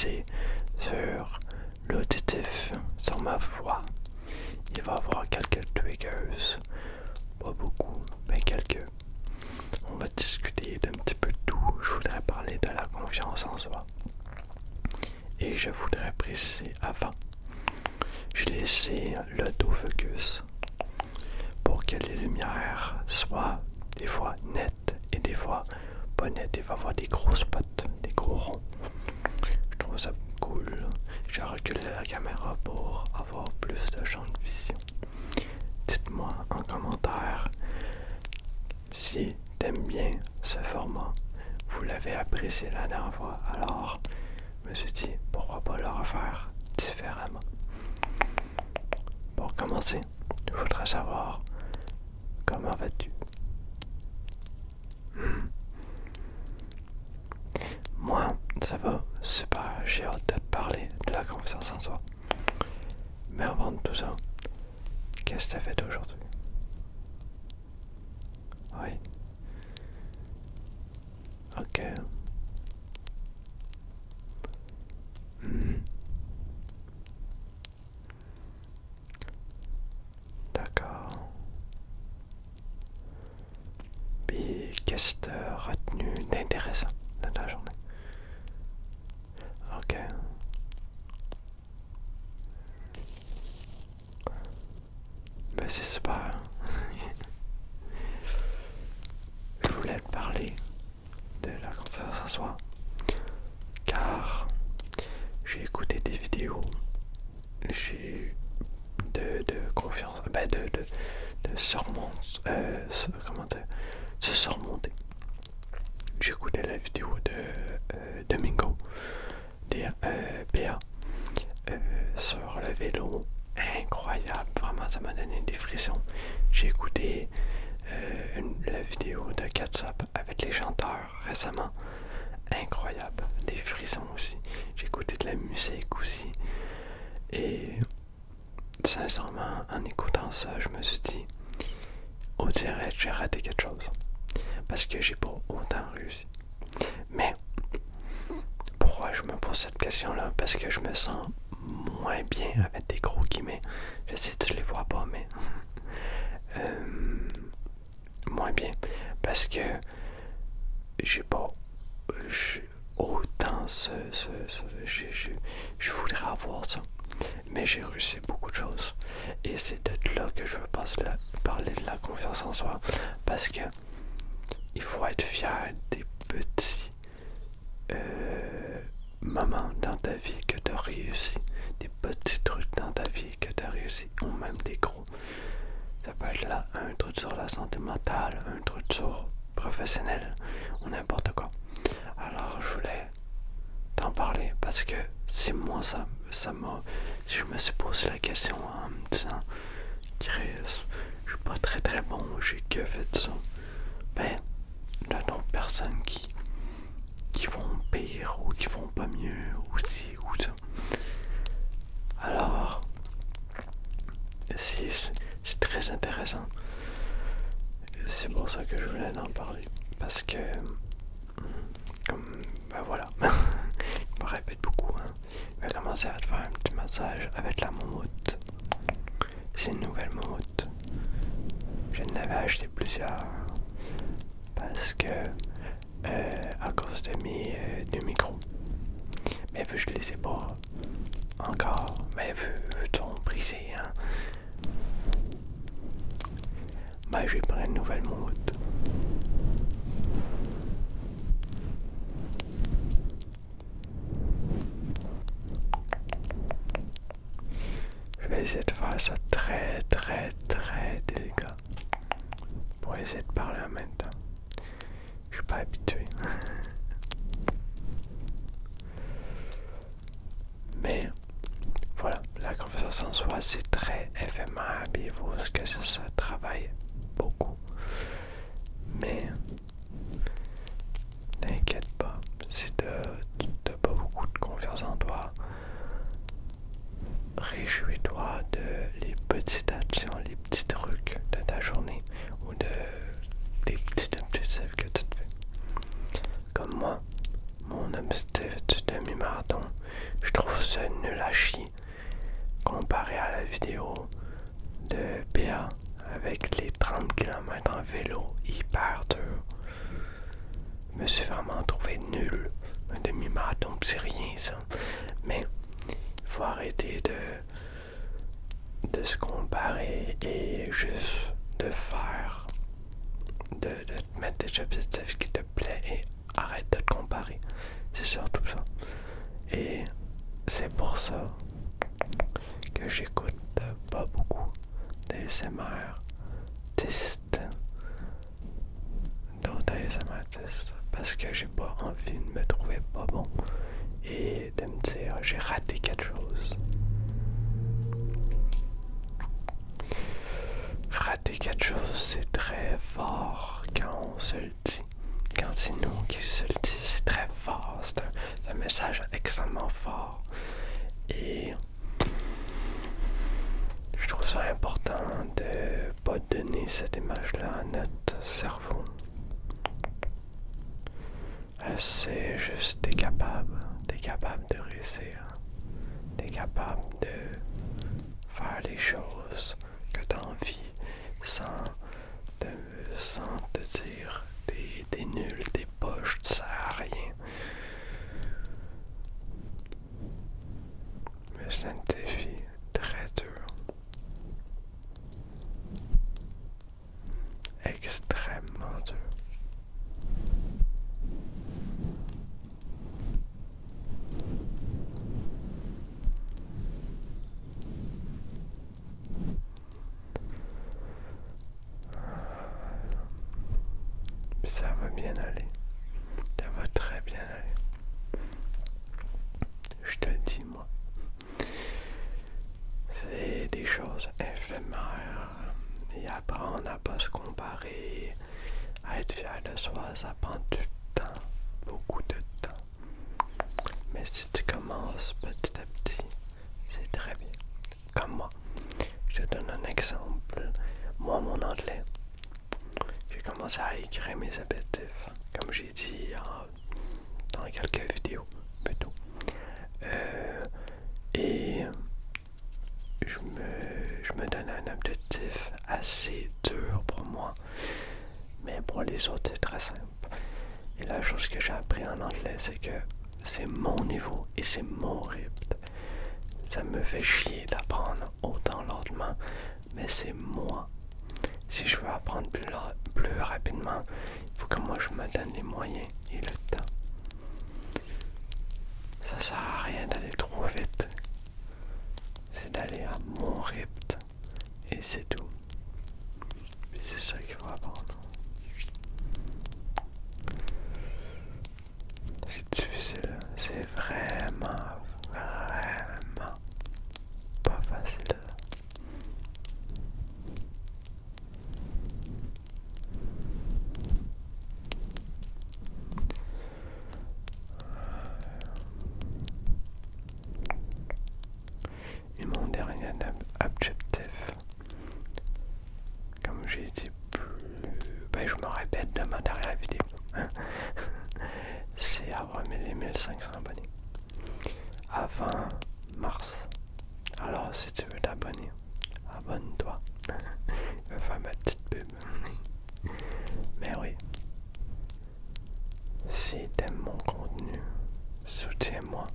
focuser sur l'auditif, sur ma voix. Il va y avoir quelques triggers, pas beaucoup, mais quelques. On va discuter d'un petit peu de tout. Je voudrais parler de la confiance en soi. Et je voudrais préciser avant, j'ai laissé l'autofocus pour que les lumières soient des fois nettes et des fois pas nettes. Il va y avoir des gros spots, des gros ronds. Je trouve ça cool. J'ai reculé la caméra pour avoir plus de champ de vision. Dites-moi en commentaire si t'aimes bien ce format. Vous l'avez apprécié la dernière fois, alors je me suis dit pourquoi pas le refaire différemment. Pour commencer, je voudrais savoir comment vas-tu? Moi, ça va super, j'ai hâte de te parler de la confiance en soi. Mais avant de tout ça, qu'est-ce que tu as fait aujourd'hui? Oui. Ok. D'accord. Puis, qu'est-ce que tu as retenu d'intéressant de ta journée? Ok. Ben c'est super. Je voulais te parler de la confiance en soi car j'ai écouté des vidéos, j'ai de confiance, de se surmonter. J'ai écouté la vidéo de Domingo, des PA, sur le vélo. Incroyable, vraiment ça m'a donné des frissons. J'ai écouté la vidéo de Catsup avec les chanteurs récemment. Incroyable, des frissons aussi. J'ai écouté de la musique aussi. Et sincèrement, en écoutant ça, je me suis dit, on dirait que j'ai raté quelque chose. Parce que j'ai pas autant réussi. Mais pourquoi je me pose cette question-là? Parce que je me sens moins bien avec des gros guillemets. Je sais que tu les vois pas, mais moins bien. Parce que j'ai pas autant je voudrais avoir ça. Mais j'ai réussi beaucoup de choses. Et c'est de là que je veux parler de la confiance en soi. Parce que il faut être fier des petits moments dans ta vie que tu as réussi. Des petits trucs dans ta vie que tu as réussi. Ou même des gros. Ça peut être là un truc sur la santé mentale, un truc sur professionnel ou n'importe quoi. Alors je voulais t'en parler parce que si moi si je me suis posé la question en me disant Chris, je suis pas très bon, j'ai que fait ça. Ben, il y a d'autres personnes qui vont pire ou qui vont pas mieux ou ci ou ça. Alors c'est très intéressant. C'est pour ça que je voulais en parler. Parce que ben voilà. Je me répète beaucoup, hein. Je vais commencer à te faire un petit massage avec la moumoute. C'est une nouvelle moumoute. Je n'avais acheté plusieurs. Parce que à cause de mes deux micros. Mais vu que je les ai pas encore, mais vu qu'ils sont brisés, hein. Ben j'ai pris une nouvelle moumoute. Je vais essayer de faire ça très délicat pour essayer de parler en même temps. Je suis pas habitué. Mais voilà, la confiance en soi c'est très éphémère et il faut que ça travaille beaucoup. Mais t'inquiète pas, si t'as pas beaucoup de confiance en toi, réjouis-toi de les petites actions, les petits trucs de ta journée ou des petits objectifs que tu te fais. Comme moi, mon objectif du demi-marathon, comparé à la vidéo de PA avec les 30 km en vélo hyper dur. Je me suis vraiment trouvé nul. Un demi-marathon, c'est rien ça. Mais il faut arrêter de se comparer et juste de faire, de te mettre des objectifs qui te plaisent et arrête de te comparer. C'est surtout ça. Et c'est pour ça que j'écoute pas beaucoup d'ASMR d'autres ASMR parce que j'ai pas envie de me trouver pas bon et de me dire j'ai raté quelque chose. Rater quelque chose, c'est très fort quand on se le dit. Quand c'est nous qui se le dit, c'est très fort. C'est un message extrêmement fort. Et je trouve ça important de pas donner cette image-là à notre cerveau. C'est juste, t'es capable de réussir. T'es capable de faire les choses que t'as envie sans te dire t'es nul, t'es poche, tu sers à rien. Mais c'est un défi très dur. Extrêmement dur. Ça va bien aller. Ça va très bien aller. Je te le dis, moi. C'est des choses éphémères. Et apprendre à pas se comparer, à être fier de soi, ça prend du temps. Beaucoup de temps. Mais si tu commences petit à petit, c'est très bien. Comme moi. Je te donne un exemple. Moi, mon anglais. J'ai commencé à écrire mes objectifs, comme j'ai dit dans quelques vidéos plutôt. Et je me donne un objectif assez dur pour moi, mais pour les autres c'est très simple. Et la chose que j'ai appris en anglais, c'est que c'est mon niveau et c'est mon rythme. Ça me fait chier d'apprendre autant lentement, mais c'est moi. Si je veux apprendre plus rapidement, il faut que moi je me donne les moyens et le temps. Ça sert à rien d'aller trop vite. C'est d'aller à mon rythme et c'est tout. Et c'est ça qu'il faut apprendre. C'est difficile, c'est vraiment pas facile. Et mon dernier objectif, comme j'ai dit je me répète de ma dernière vidéo, hein? C'est avoir les 1500 abonnés avant mars. Alors si tu veux t'abonner, abonne-toi. Je vais faire ma petite pub. Mais oui, si t'aimes mon contenu, soutiens-moi,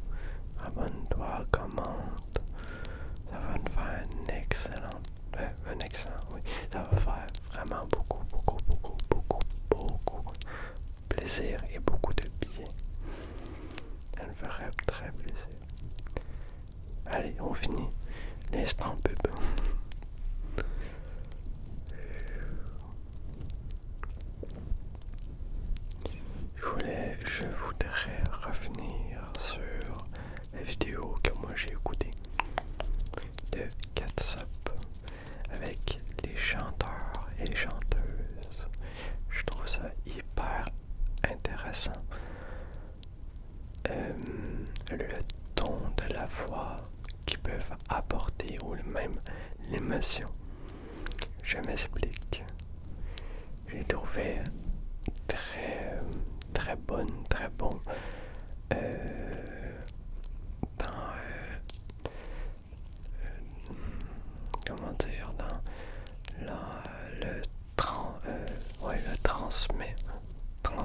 abonne-toi, commente. Ça va me faire un excellent, oui. Ça va faire vraiment beaucoup plaisir et beaucoup de bien. Ça me ferait très plaisir. Allez, on finit l'instant pub. Je voudrais revenir sur la vidéo que moi j'ai écoutée de Catsup avec les chanteurs et les chanteuses. Je trouve ça hyper intéressant. Le ton de la voix qu'ils peuvent apporter ou même l'émotion. Je m'explique. J'ai trouvé très bonne, très bon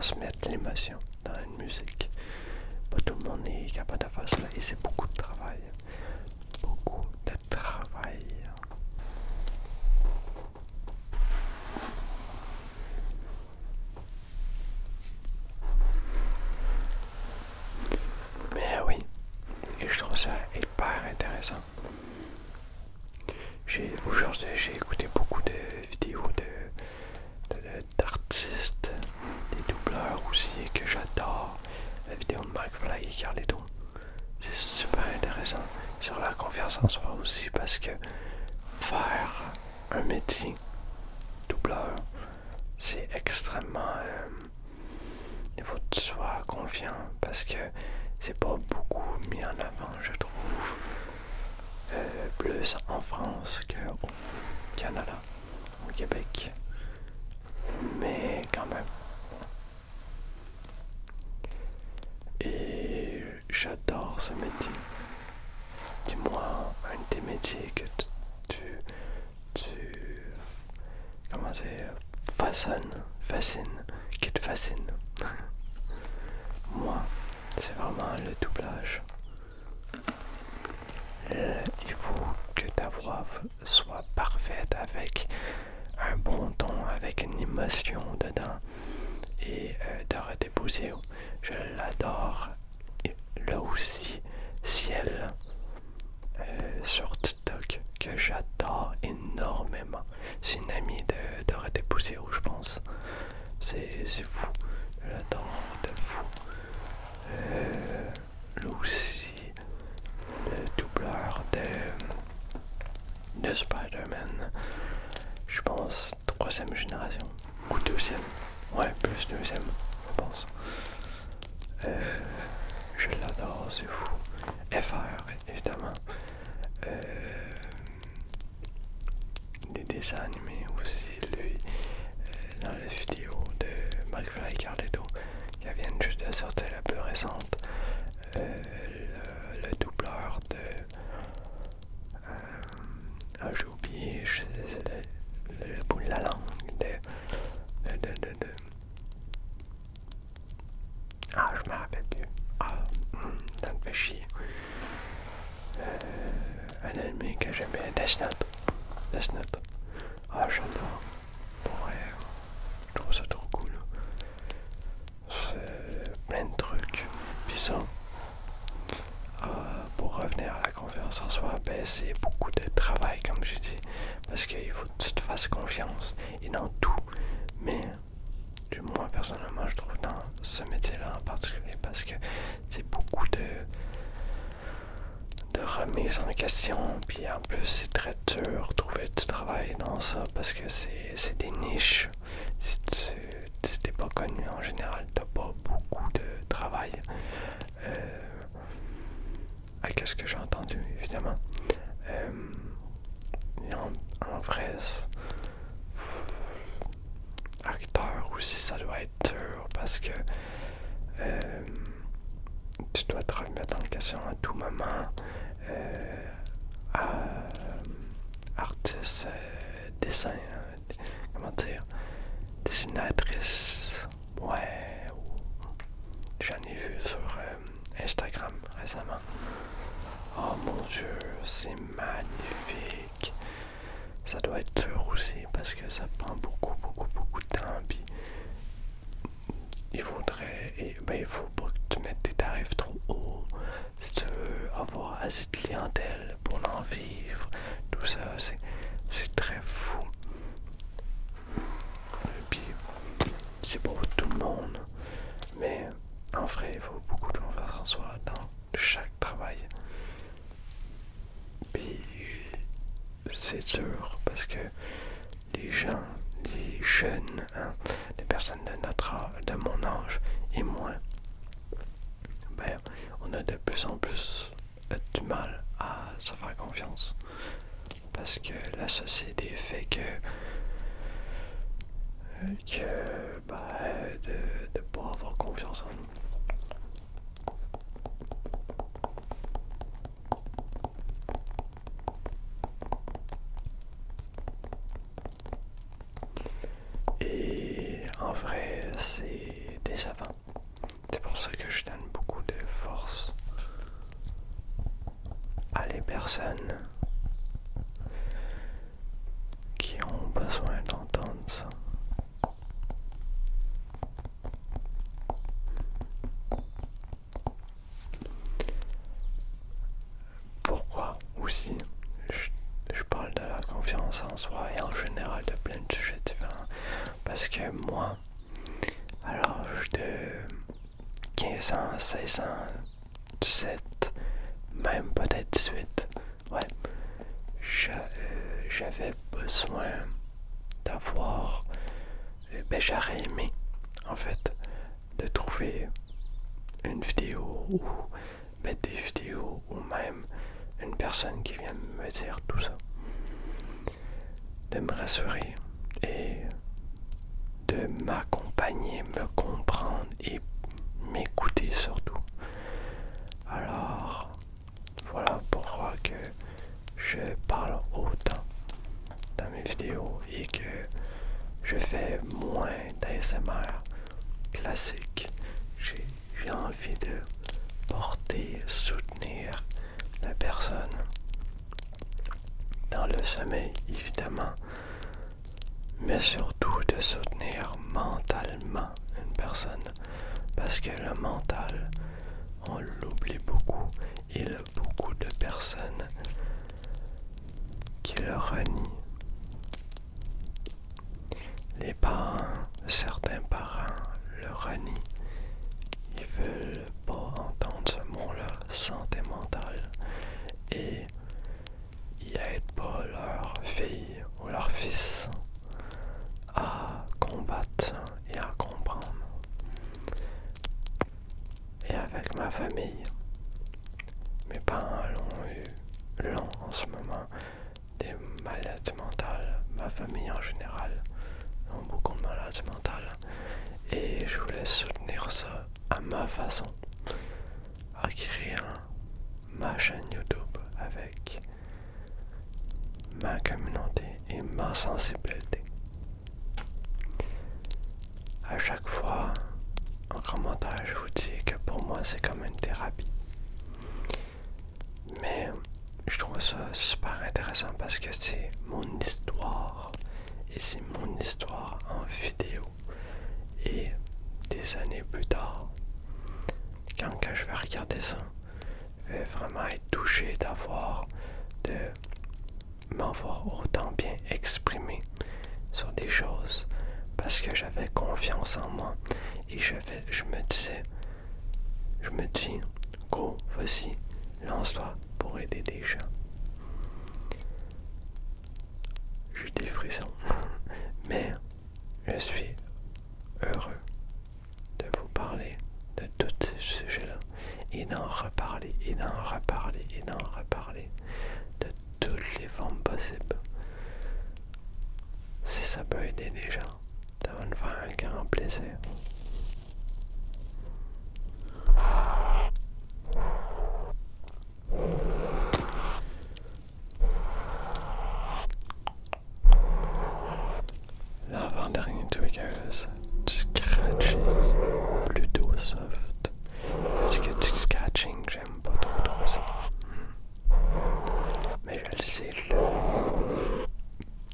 transmettre l'émotion dans une musique. Pas tout le monde est capable de faire ça et c'est beaucoup de travail. Beaucoup de travail. Mais oui, et je trouve ça hyper intéressant. Aujourd'hui, j'ai écouté beaucoup de vidéos d'artistes, des doubleurs aussi que j'adore. La vidéo de McFly et Carlito, c'est super intéressant. Sur la confiance en soi aussi parce que faire un métier doubleur, c'est extrêmement... il faut que tu sois confiant parce que c'est pas beaucoup mis en avant, je trouve. Plus en France qu'au Canada, au Québec. Mais quand même. Et j'adore ce métier. Dis-moi un de tes métiers que tu comment dire, fascine, qui te fascine. Moi, c'est vraiment le doublage. Il faut que ta voix soit parfaite avec un bon ton, avec une émotion dedans. Et Dorothée Poussière, je l'adore. Là aussi, Ciel sur TikTok, que j'adore énormément. C'est une amie de Dorothée Poussière, je pense. C'est fou. Je l'adore de fou. Là aussi, le doubleur de Spider-Man, je pense troisième génération ou deuxième, ouais, plus deuxième, je pense. Je l'adore, c'est fou. FR, évidemment. Des dessins animés aussi, lui, dans la vidéo de McFly et Carlito, qui viennent juste de sortir, la plus récente. Le doubleur de... j'ai oublié le bout de la langue je me rappelle plus. Ça me fait chier. Un anime que j'aimais, Death Note. J'adore. Ouais, je trouve ça trop cool. C'est plein de trucs. Puis ça, pour revenir à la confiance en soi, ben c'est beaucoup de travail, comme je dis, parce qu'il faut que tu te fasses confiance, et dans tout. Mais moi, personnellement, je trouve dans ce métier-là en particulier, parce que c'est beaucoup de remise en question, puis en plus c'est très dur de trouver du travail dans ça, parce que c'est des niches. Si t'es pas connu en général, t'as pas beaucoup de travail. Avec ce que j'ai entendu, évidemment. En vrai, acteur aussi, ça doit être dur parce que tu dois te remettre en question à tout moment. Artiste, dessin, comment dire, dessinatrice, ouais, j'en ai vu sur Instagram récemment. Oh mon Dieu, c'est magnifique. Ça doit être dur aussi parce que ça prend beaucoup de temps. Puis il faut pas que tu mettes tes tarifs trop hauts si tu veux avoir assez de clientèle pour en vivre. Tout ça, c'est très fou. Et puis c'est pour tout le monde, mais en vrai, il faut beaucoup de confiance en soi dans chaque travail. Puis c'est dur parce que les gens, les jeunes, les personnes de mon âge et moi, ben, on a de plus en plus du mal à se faire confiance. Parce que la société fait que de pas avoir confiance en nous. Et en vrai, c'est décevant. C'est pour ça que je donne beaucoup de force à les personnes qui ont besoin d'entendre ça. Pourquoi aussi je parle de la confiance en soi et en général de plein de sujets différents? Parce que moi, à l'âge de 15 ans, 16 ans, 17, même peut-être 18, ouais, j'avais besoin d'avoir, j'aurais aimé en fait de trouver une vidéo ou mettre des vidéos ou même une personne qui vient me dire tout ça, de me rassurer et de m'accompagner, me comprendre et m'écouter surtout. Alors voilà pourquoi que je parle autant dans mes vidéos et que je fais moins d'ASMR classique. J'ai envie de porter, soutenir la personne dans le sommeil évidemment, mais surtout de soutenir mentalement une personne, parce que le mental, on l'oublie beaucoup. Il y a beaucoup de personnes qui le renient. Les parents, certains parents le renient. Ils veulent pas entendre ce mot-là, santé mentale, et ils aident pas leur fille ou leur fils à combattre et à comprendre. Et avec ma famille, mes parents l'ont en ce moment des maladies mentales. Ma famille en général ont beaucoup de maladies mentales. Et je voulais soutenir ça à ma façon, en créant ma chaîne YouTube avec ma communauté et ma sensibilité. À chaque fois, en commentaire, je vous dis que pour moi, c'est comme une thérapie. Mais je trouve ça super intéressant parce que c'est mon histoire. Et c'est mon histoire en vidéo. Et des années plus tard, quand je vais regarder ça, je vais vraiment être touché de m'avoir autant bien exprimé sur des choses parce que j'avais confiance en moi et je me dis, go, vas-y, lance-toi pour aider des gens. J'ai des frissons, mais je suis heureux de vous parler de tous ces sujets-là et d'en reparler et d'en reparler et d'en reparler de toutes les formes possibles. Si ça peut aider des gens, ça va me faire un grand plaisir. L'avant-dernier triggers, du scratching plutôt soft. Parce que du scratching, j'aime pas trop ça. Mais je le sais,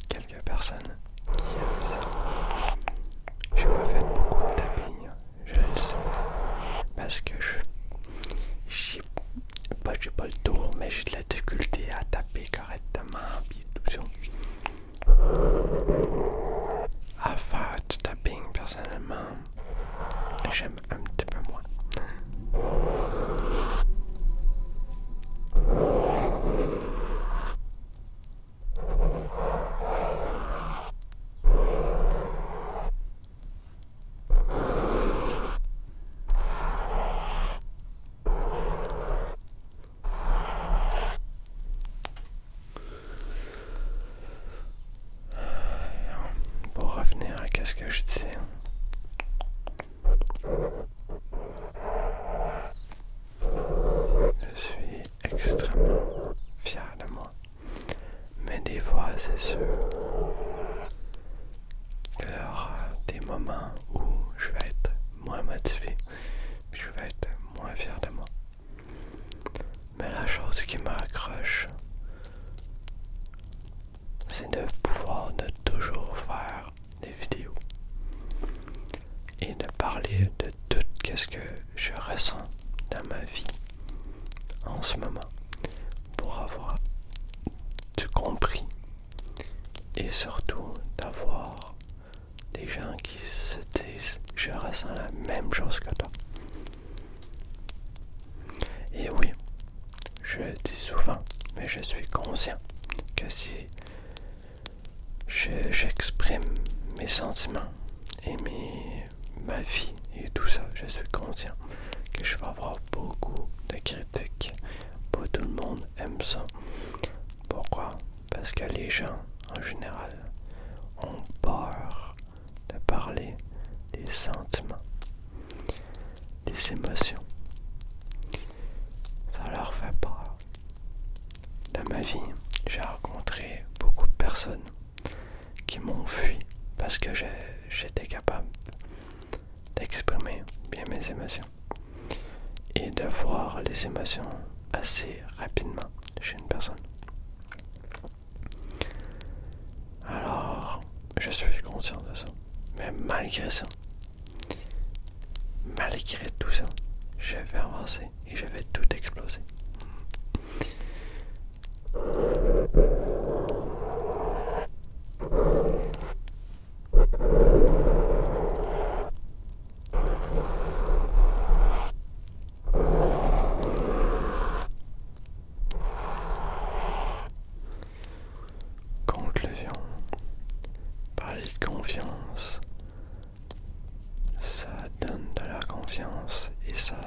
quelques personnes qui aiment ça. J'ai pas fait beaucoup de tapping, je le sais. Parce que j'ai pas le tour, mais j'ai de la difficulté à taper correctement, puis tout ça. À faire du tapping, personnellement, j'aime un petit peu moins. Pour revenir à ce que je disais, je suis extrêmement fier de moi. Mais des fois, c'est sûr qu'il y aura des moments où je vais être moi-même motivé, puis je vais être moins fier de moi. Mais la chose qui m'accroche, c'est de pouvoir de toujours faire des vidéos et de parler de tout ce que je ressens dans ma vie en ce moment pour avoir tout compris et surtout d'avoir des gens qui se disent je ressens la même chose que toi. Et oui, je le dis souvent, mais je suis conscient que si j'exprime mes sentiments et ma vie et tout ça, je suis conscient que je vais avoir beaucoup de critiques. Pas tout le monde aime ça. Pourquoi? Parce que les gens, en général, ont peur de parler des sentiments, des émotions. Ça leur fait peur. Dans ma vie, j'ai rencontré beaucoup de personnes qui m'ont fui parce que j'étais capable d'exprimer bien mes émotions et de voir les émotions assez rapidement chez une personne. Alors, je suis conscient de ça. Mais malgré ça, malgré tout ça, je vais avancer et je vais tout exploser. Conclusion. Parler de confiance, ça donne de la confiance et ça,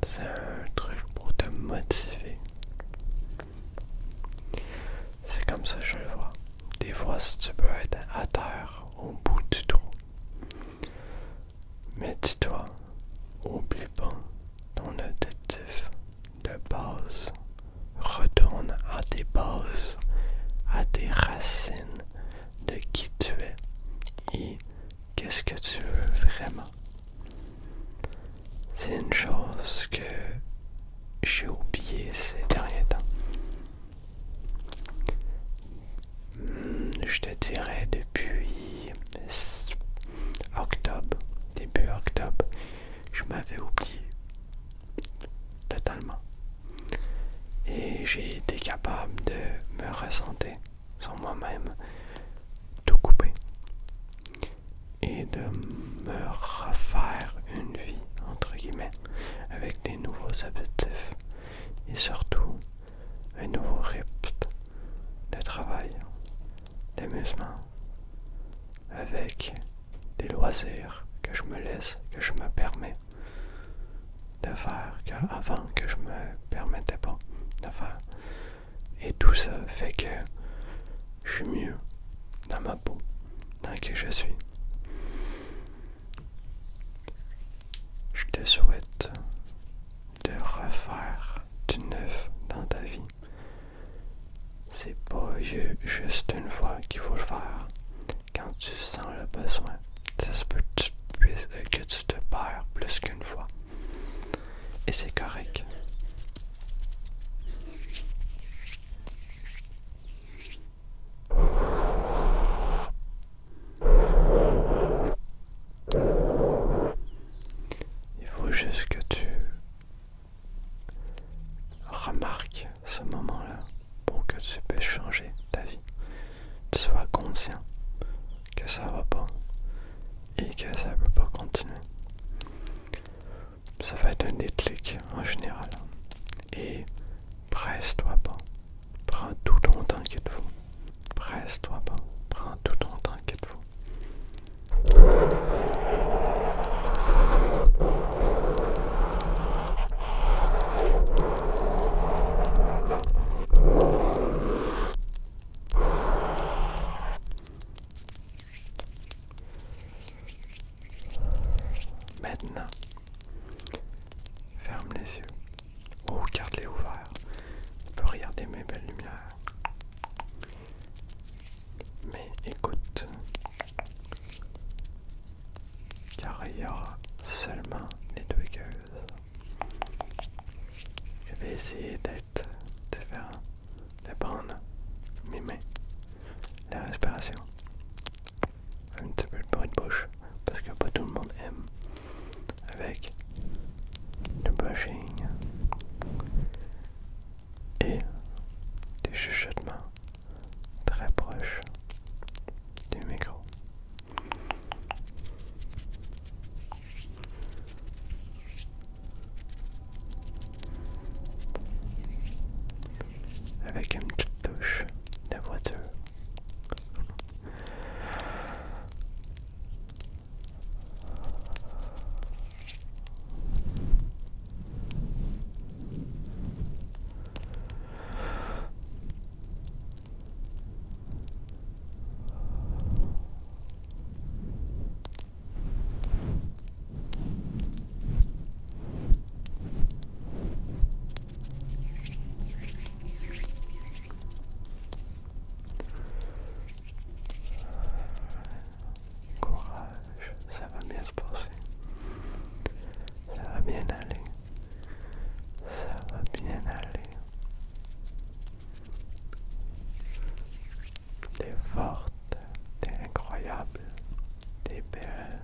c'est un truc pour te motiver. C'est comme ça que je le vois. Des fois, si tu peux être à terre au bout du trou, mais dis-toi, oublie pas ton objectif de base. Retourne à tes bases, à tes racines de qui tu es et qu'est-ce que tu veux vraiment. C'est une chose que j'ai oublié ces derniers temps. Je te dirais depuis octobre, début octobre, je m'avais oublié totalement. Et j'ai été capable de me ressentir sur moi-même, tout couper et de me refaire une vie, entre guillemets, avec des nouveaux objectifs et surtout un nouveau rythme de travail, d'amusement, avec des loisirs que je me laisse, que je me permets de faire qu'avant que je me permettais pas de faire. Et tout ça fait que je suis mieux dans ma peau, dans qui je suis. Je te souhaite de refaire du neuf dans ta vie. C'est pas juste une fois qu'il faut le faire. Quand tu sens le besoin, ça se peut que tu te perds plus qu'une fois. Et c'est correct. Il faut juste que tu remarques ce moment-là pour que tu puisses changer ta vie. Tu sois conscient que ça va pas et que ça peut pas continuer. Ça va être un déclic en général. Et presse-toi pas. Prends tout ton temps qu'il te faut. Presse-toi pas. Prends tout ton temps qu'il te faut. Maintenant, ferme les yeux ou garde-les ouverts. Tu peux regarder conversation. Un petit peu de bruit de bouche, parce que pas tout le monde aime. Avec le brushing et des chuchotements très proches du micro. Avec une petite touche de voiture. Courage, ça va bien se passer. Ça va bien aller. Ça va bien aller. T'es forte, t'es incroyable, t'es belle.